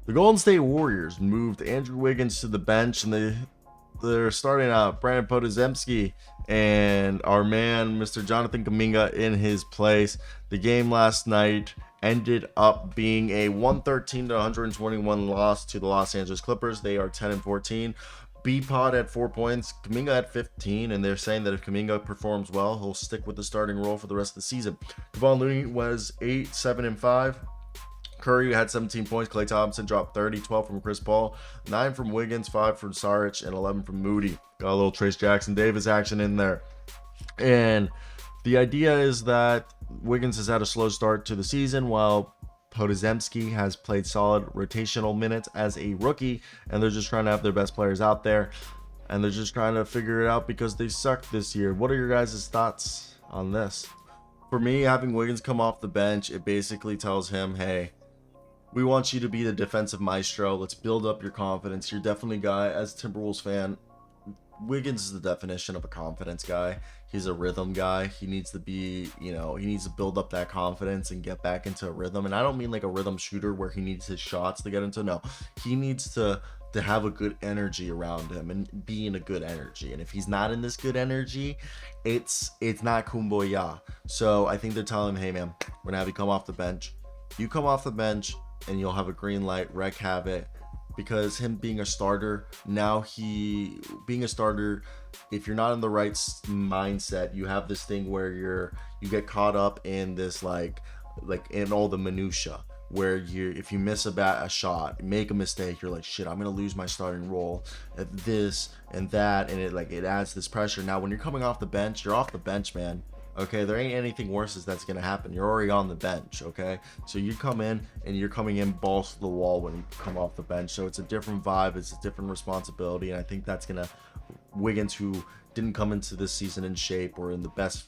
The Golden State Warriors moved Andrew Wiggins to the bench, and they're starting out Brandin Podziemski and our man, Mr. Jonathan Kuminga, in his place. The game last night ended up being a 113 to 121 loss to the Los Angeles Clippers. They are 10 and 14. B-Pod at 4 points, Kuminga at 15, and they're saying that if Kuminga performs well, he'll stick with the starting role for the rest of the season. Kevon Looney was 8, 7, and 5. Curry had 17 points. Klay Thompson dropped 30, 12 from Chris Paul, 9 from Wiggins, 5 from Saric, and 11 from Moody. Got a little Trace Jackson Davis action in there. And the idea is that Wiggins has had a slow start to the season, while Podziemski has played solid rotational minutes as a rookie, and they're just trying to have their best players out there, and they're just trying to figure it out because they sucked this year. What are your guys' thoughts on this? For me, having Wiggins come off the bench, it basically tells him, hey, we want you to be the defensive maestro. Let's build up your confidence. You're definitely a guy, as a Timberwolves fan, Wiggins is the definition of a confidence guy. He's a rhythm guy. He needs to be, he needs to build up that confidence and get back into a rhythm. And I don't mean like a rhythm shooter where he needs his shots to get into. No, he needs to have a good energy around him and be in a good energy. And if he's not in this good energy, it's not kumbaya. So I think they're telling him, hey man, we're gonna have you come off the bench. You come off the bench and you'll have a green light, wreak havoc. Because him being a starter, being a starter, if you're not in the right mindset, you have this thing where you get caught up in this like in all the minutia, where if you miss a shot, make a mistake, you're like, shit, I'm gonna lose my starting role at this and that, and it adds this pressure. Now when you're coming off the bench, you're off the bench, man. Okay, there ain't anything worse that's going to happen. You're already on the bench, okay? So you come in, and you're coming in balls to the wall when you come off the bench. So it's a different vibe. It's a different responsibility. And I think that's going to... Wiggins, who didn't come into this season in shape or in the best,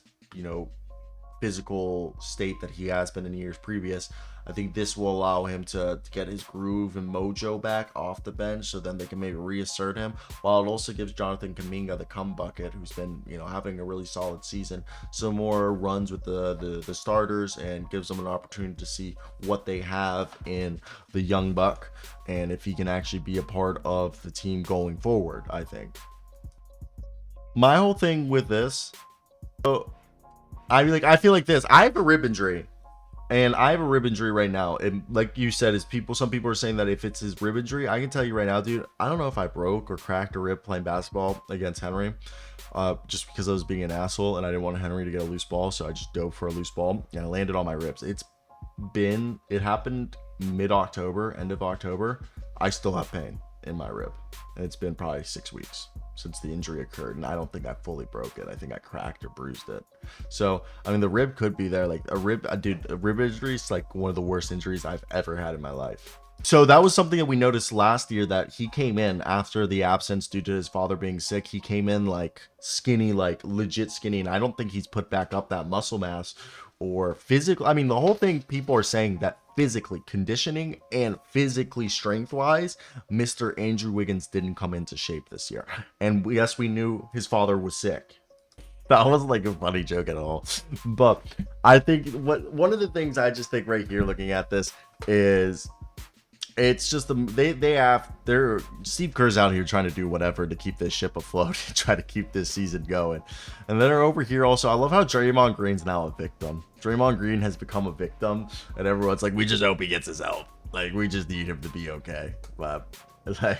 physical state that he has been in years previous, I think this will allow him to get his groove and mojo back off the bench, so then they can maybe reassert him, while it also gives Jonathan Kuminga, the cum bucket, who's been having a really solid season, some more runs with the starters, and gives them an opportunity to see what they have in the young buck and if he can actually be a part of the team going forward. I think my whole thing with this, I feel like this. I have a rib injury, and I have a rib injury right now. And like you said, some people are saying that if it's his rib injury, I can tell you right now, dude, I don't know if I broke or cracked a rib playing basketball against Henry, just because I was being an asshole and I didn't want Henry to get a loose ball, so I just dove for a loose ball and I landed on my ribs. It happened mid-October, end of October. I still have pain in my rib, and it's been probably 6 weeks since the injury occurred, and I don't think I fully broke it. I think I cracked or bruised it. So I mean, the rib could be there. Like a rib injury is like one of the worst injuries I've ever had in my life. So that was something that we noticed last year, that he came in after the absence due to his father being sick. He came in like skinny, like legit skinny, and I don't think he's put back up that muscle mass or physical. I mean, the whole thing, people are saying that physically, conditioning and physically, strength wise, Mr. Andrew Wiggins didn't come into shape this year. And yes, we knew his father was sick. That wasn't like a funny joke at all. But I think one of the things I just think right here, looking at this, is it's just Steve Kerr's out here trying to do whatever to keep this ship afloat and try to keep this season going. And then over here also, I love how Draymond Green's now a victim. Draymond Green has become a victim, and everyone's like, we just hope he gets his help. Like, we just need him to be okay. But like,